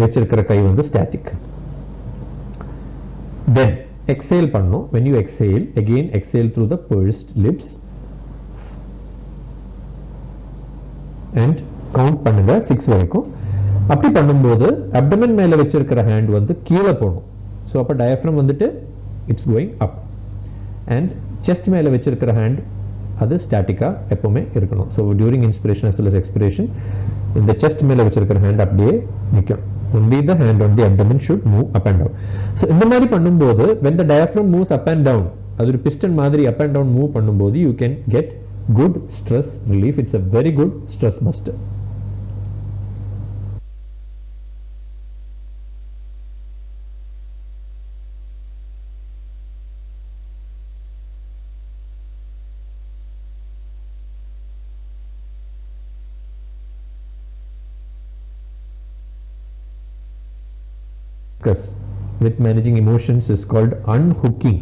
வச்சிருக்கிற கை வந்து static. Then exhale பண்ணணும். When you exhale, again exhale through the pursed lips and count பண்ணுங்க 6 வரைக்கும். அப்படி பண்ணும்போது abdomen மேல வச்சிருக்கிற hand வந்து கீழே போணும். So அப்ப diaphragm வந்துட்டு it's going up and chest மேல வச்சிருக்கிற hand அது ஸ்டாட்டிக்கா எப்பவுமே இருக்கணும். So during inspiration as well as expiration இந்த chest மேல வச்சிருக்கிற hand அப்படியே நிக்கும். Only the hand on the abdomen should move up and down. So இந்த மாதிரி பண்ணும்போது when the diaphragm moves up and down, அது ஒரு piston மாதிரி up and down move பண்ணும்போது you can get good stress relief. It's a very good stress buster. With managing emotions is called unhooking.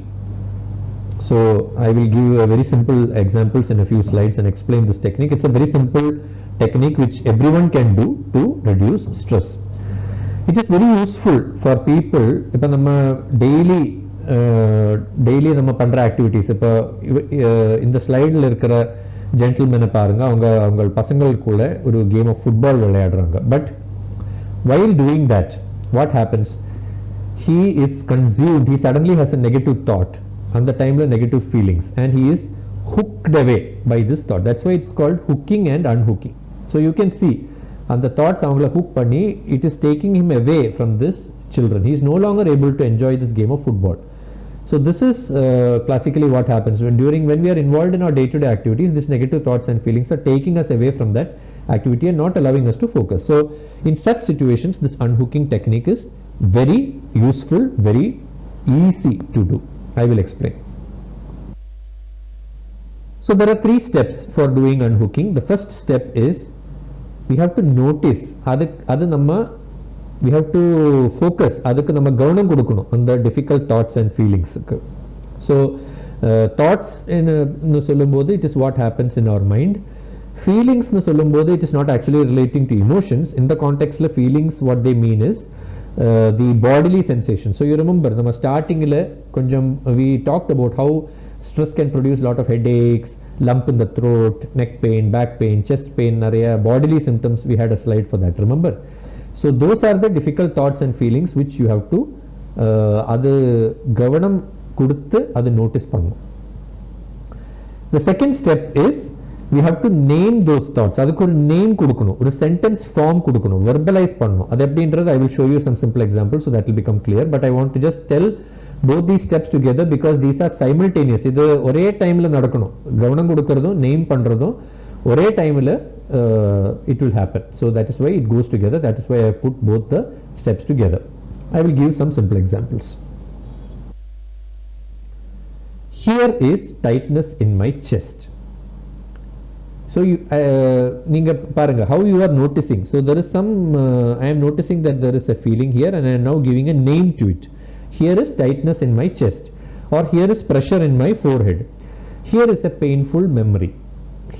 So I will give a very simple examples in a few slides and explain this technique. It's a very simple technique which everyone can do to reduce stress. It is very useful for people. இப்போ நம்ம daily நம்ம பண்ற activities, இப்போ இந்த ஸ்லைடில் இருக்கிற ஜென்டில்மேனை பாருங்க, அவங்க பசங்களுக்குள்ள ஒரு கேம் ஆஃப் ஃபுட்பால் விளையாடுறாங்க. But while doing that, what happens? He is consumed, he suddenly has a negative thought and the time negative feelings and he is hooked away by this thought. That's why it's called hooking and unhooking. So you can see and the thoughts avangala hook panni, it is taking him away from this children. He is no longer able to enjoy this game of football. So this is classically what happens when we are involved in our day-to-day activities. These negative thoughts and feelings are taking us away from that activity and not allowing us to focus. So in such situations this unhooking technique is very useful, very easy to do. I will explain. So there are 3 steps for doing unhooking. The first step is we have to notice we have to focus, adukku nama gavanam kudukanum on the difficult thoughts and feelings. So thoughts nu sollumbodhu it is what happens in our mind. Feelings nu sollumbodhu it is not actually relating to emotions. In the context la feelings what they mean is the bodily sensation. So you remember nama starting la konjam we talked about how stress can produce lot of headaches, lump in the throat, neck pain, back pain, chest pain, nariya bodily symptoms. We had a slide for that, remember? So those are the difficult thoughts and feelings which you have to adu gavanam kuduthu adu notice pannum. The second step is we have to name those thoughts. Adukku oru name kudukanum, oru sentence form kudukanum, verbalize pannum. Adu eppdindrathu I will show you some simple examples so that will become clear, but I want to just tell both these steps together because these are simultaneous. Idu ore time la nadakanum, gavanam kudukradhum name pandradhum ore time la it will happen. So that is why it goes together. That is why I put both the steps together. I will give some simple examples. Here is tightness in my chest. So you neenga paranga how you are noticing. So there is some I am noticing that there is a feeling here and I am now giving a name to it. Here is tightness in my chest, or here is pressure in my forehead. Here is a painful memory.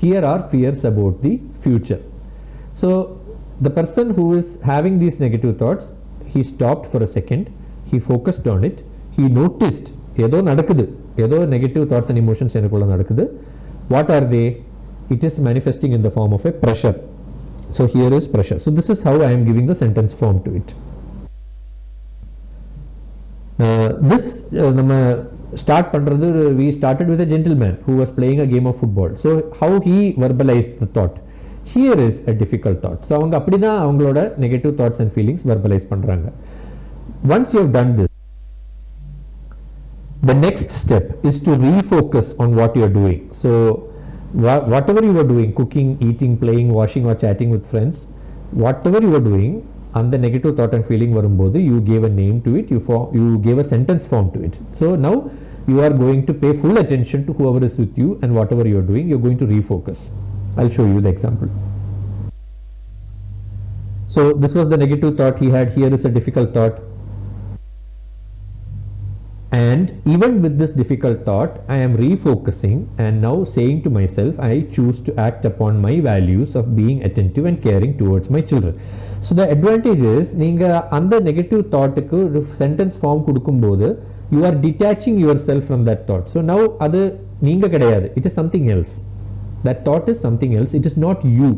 Here are fears about the future. So the person who is having these negative thoughts, he stopped for a second, he focused on it, he noticed ஏதோ நடக்குது, ஏதோ negative thoughts and emotions எனக்குள்ள நடக்குது. What are they? It is manifesting in the form of a pressure. So here is pressure. So this is how I am giving the sentence form to it. This நம்ம start பண்றது, we started with a gentleman who was playing a game of football. So how he verbalized the thought. Here is a difficult thought. So அவங்க அப்படிதான் அவங்களோட negative thoughts and feelings verbalize பண்றாங்க. Once you have done this, the next step is to refocus on what you are doing. So whatever you are doing, cooking, eating, playing, washing or chatting with friends, whatever you are doing, and the negative thought and feeling varumbodhu, you gave a name to it, you gave a sentence form to it. So now you are going to pay full attention to whoever is with you and whatever you are doing, you are going to refocus. I'll show you the example. So this was the negative thought he had. Here is a difficult thought. And even with this difficult thought, I am refocusing and now saying to myself, I choose to act upon my values of being attentive and caring towards my children. So the advantage is, நீங்க அந்த negative thoughtக்கு sentence form கொடுக்கும்போது you are detaching yourself from that thought. So now அது நீங்க கிடையாது, it is something else. That thought is something else, it is not you.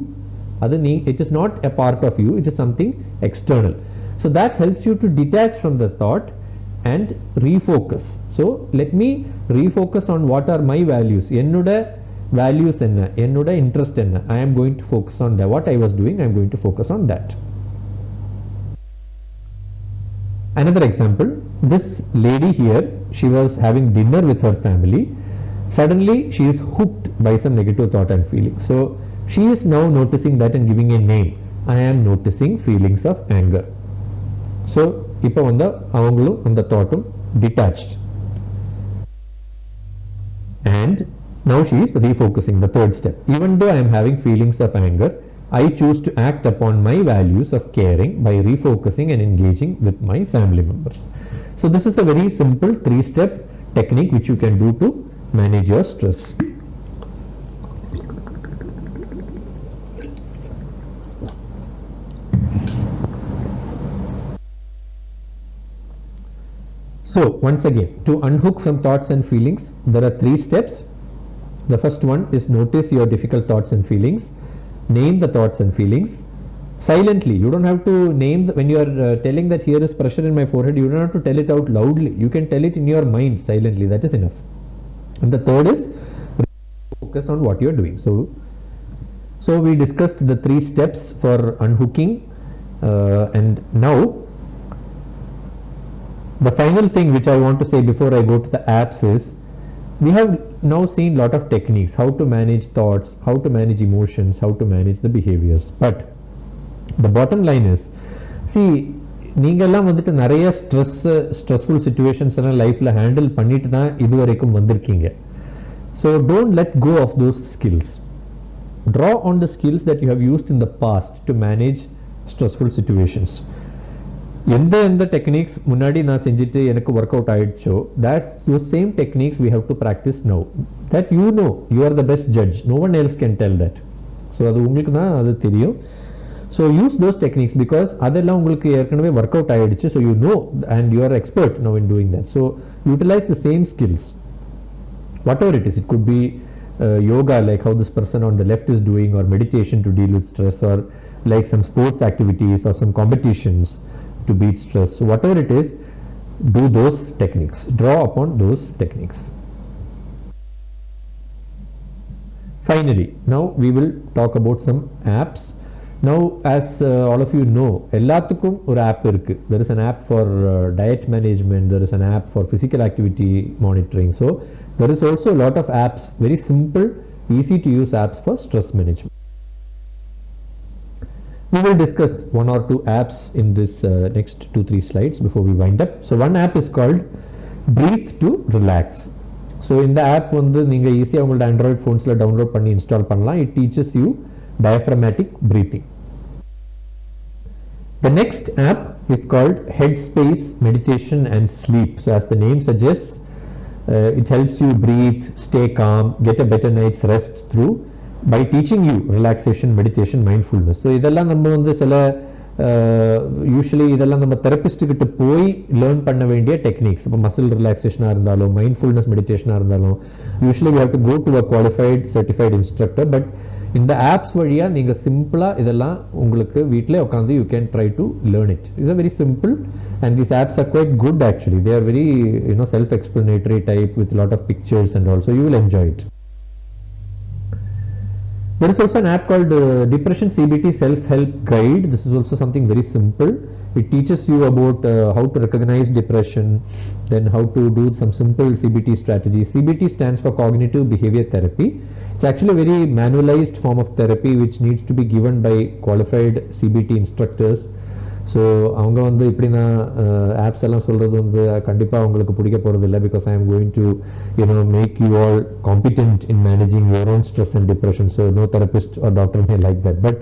It is not a part of you, it is something external. So that helps you to detach from the thought and refocus. So let me refocus on what are my values. Ennoda values enna, ennoda interest enna, I am going to focus on that. What I was doing, I am going to focus on that. Another example, this lady here, she was having dinner with her family. Suddenly she is hooked by some negative thought and feeling. So she is now noticing that and giving a name. I am noticing feelings of anger. So இப்போ வந்து அவங்களும் அந்த தாட்டும் detached, and now she is refocusing, the third step. Even though I am having feelings of anger, I choose to act upon my values of caring by refocusing and engaging with my family members. So this is a very simple 3-step technique which you can do to manage your stress. So once again, to unhook from thoughts and feelings, there are 3 steps. The first one is notice your difficult thoughts and feelings. Name the thoughts and feelings silently. You don't have to name when you are telling that here is pressure in my forehead, you don't have to tell it out loudly. You can tell it in your mind silently, that is enough. And the third is focus on what you are doing. So we discussed the 3 steps for unhooking, and now the final thing which I want to say before I go to the apps is, we have now seen lot of techniques, how to manage thoughts, how to manage emotions, how to manage the behaviors. But the bottom line is, see, நீங்கெல்லாம் வந்துட்டு நிறைய stressful situations எல்லாம் லைஃப்ல handle பண்ணிட்டு தான் இது வரைக்கும் வந்திருக்கீங்க. So don't let go of those skills. Draw on the skills that you have used in the past to manage stressful situations. எந்த டெக்னிக்ஸ் முன்னாடி நான் செஞ்சுட்டு எனக்கு ஒர்க் அவுட் ஆயிடுச்சோ, that those same techniques we have to practice now. That you know, you are the best judge, no one else can tell that. So அது உங்களுக்கு தான் அது தெரியும். So use those techniques because அதெல்லாம் உங்களுக்கு ஏற்கனவே work out ஆயிடுச்சு. So you know and you are expert now in doing that. So utilize the same skills, whatever it is. It could be yoga, like how this person on the left is doing, or meditation to deal with stress, or like some sports activities or some competitions to beat stress. So whatever it is, do those techniques, draw upon those techniques. Finally, now we will talk about some apps. Now as all of you know, எல்லாத்துக்கும் ஒரு app இருக்கு. There is an app for diet management, there is an app for physical activity monitoring. So there is also a lot of apps, very simple, easy to use apps for stress management. We will discuss 1 or 2 apps in this next 2-3 slides before we wind up. So one app is called Breathe to Relax. So in the app வந்து நீங்க ஈஸியா உங்களோட Android phonesல download பண்ணி install பண்ணலாம். It teaches you diaphragmatic breathing. The next app is called Headspace Meditation and Sleep. So as the name suggests, it helps you breathe, stay calm, get a better night's rest through by teaching you relaxation, meditation, mindfulness. So இதெல்லாம் நம்ம வந்து சில usually இதெல்லாம் நம்ம therapist கிட்ட போய் learn பண்ண வேண்டிய டெக்னிக்ஸ். இப்போ மசில் ரிலாக்ஸேஷனாக இருந்தாலும் மைண்ட்ஃபுல்னஸ் மெடிடேஷனாக இருந்தாலும் usually we have to go to a qualified certified instructor. But இந்த ஆப்ஸ் வழியாக நீங்கள் சிம்பிளாக இதெல்லாம் உங்களுக்கு வீட்டிலே உட்காந்து you can try to learn it. It's a very simple and these apps are quite good actually. They are very self-explanatory type with a lot of pictures and also you will enjoy it. There is also an app called Depression CBT Self-Help Guide. This is also something very simple. It teaches you about how to recognize depression, then how to do some simple CBT strategies. CBT stands for Cognitive Behavior Therapy. It's actually a very manualized form of therapy which needs to be given by qualified CBT instructors. So அவங்க வந்து இப்படி நான் apps எல்லாம் சொல்கிறது வந்து கண்டிப்பாக அவங்களுக்கு பிடிக்க போகிறது இல்லை. Because I am going to make you all confident in managing your own stress and depression. So no therapist or doctor may like that. But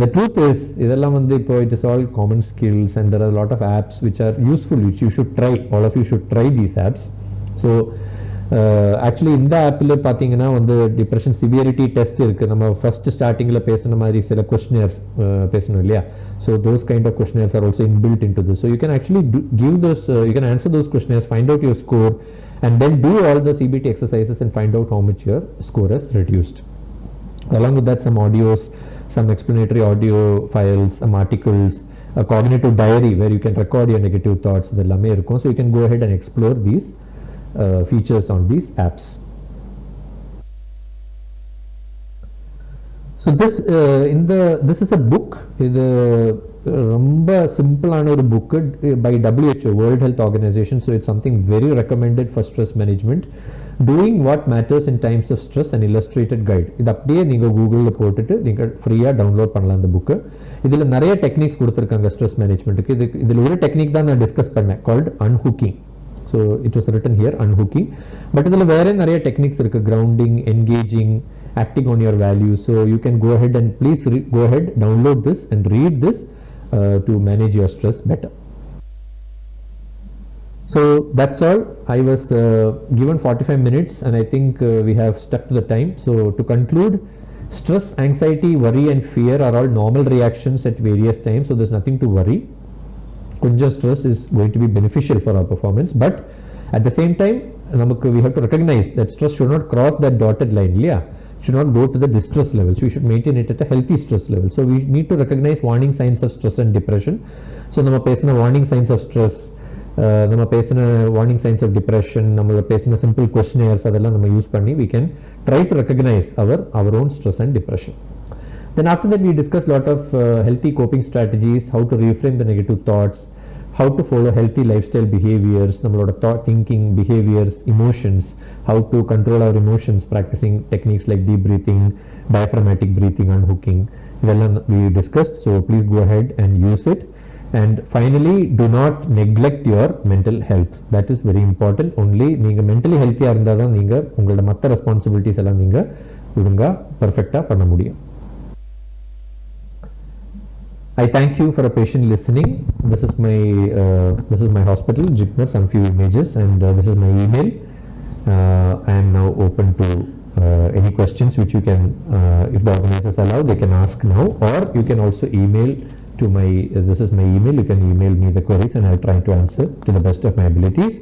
the truth is இதெல்லாம் வந்து இப்போ it is all common skills and there are lot of apps which are useful which you should try. All of you should try these apps. So actually இந்த ஆப்பில் பார்த்தீங்கன்னா வந்து depression severity test இருக்குது. நம்ம first ஸ்டார்டிங்கில் பேசுன மாதிரி சில கொஸ்டினர்ஸ் பேசணும் இல்லையா. So those kind of questionnaires are also inbuilt into this. So you can actually give those, you can answer those questionnaires, find out your score, and then do all the CBT exercises and find out how much your score has reduced. Along with that, some audios, some explanatory audio files, some articles, a cognitive diary where you can record your negative thoughts. So you can go ahead and explore these features on these apps. So this is a book. இது ரொம்ப சிம்பிளான ஒரு book by WHO, World Health Organization. So it's something very recommended for stress management. Doing what matters in times of stress, an illustrated guide. இது அப்படியே நீங்கள் கூகுளில் போட்டுட்டு நீங்கள் ஃப்ரீயாக டவுன்லோட் பண்ணலாம் இந்த புக்கு. இதில் நிறைய டெக்னிக்ஸ் கொடுத்துருக்காங்க ஸ்ட்ரெஸ் மேனேஜ்மெண்ட்டுக்கு. இதில் ஒரு டெக்னிக் தான் நான் டிஸ்கஸ் பண்ணேன், called unhooking. So it was written here, unhooking. But இதில் வேறு நிறைய டெக்னிக்ஸ் இருக்குது, grounding, engaging, acting on your values. So you can go ahead and please go ahead, download this and read this to manage your stress better. So that's all. I was given 45 minutes and I think we have stuck to the time. So to conclude, stress, anxiety, worry and fear are all normal reactions at various times. So there's nothing to worry. Kunja stress is going to be beneficial for our performance, but at the same time we have to recognize that stress should not cross that dotted line. Yeah, should not go to the distress levels. We should maintain it at a healthy stress level. So we need to recognize warning signs of stress and depression. So நம்ம பேசின warning signs of stress, நம்ம பேசின warning signs of depression, நம்ம பேசின simple questionnaires அதெல்லாம் நம்ம use பண்ணி we can try to recognize our own stress and depression. Then after that we discuss lot of healthy coping strategies, how to reframe the negative thoughts, how to follow healthy lifestyle behaviors, நம்மளோட thought, thinking, behaviors, emotions, how to control our emotions, practicing techniques like deep breathing, diaphragmatic breathing, unhooking. Idella we discussed, so please go ahead and use it. And finally, do not neglect your mental health. That is very important. Only நீங்க mentally healthy ஆ இருந்தா தான் நீங்க உங்களோட மற்ற responsibilities எல்லாம் நீங்க ஒழுங்கா பெர்ஃபெக்ட்டா பண்ண முடியும். I thank you for a patient listening. This is my hospital, Jipmer, some few images, and this is my email. I am now open to any questions which you can, if the organizers allow, they can ask now, or you can also email to my, this is my email, you can email me the queries and I'll try to answer to the best of my abilities.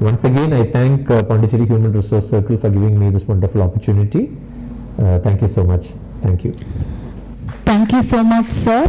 Once again, I thank Pondicherry Human Resource Circle for giving me this wonderful opportunity. Thank you so much. Thank you. Thank you so much, sir.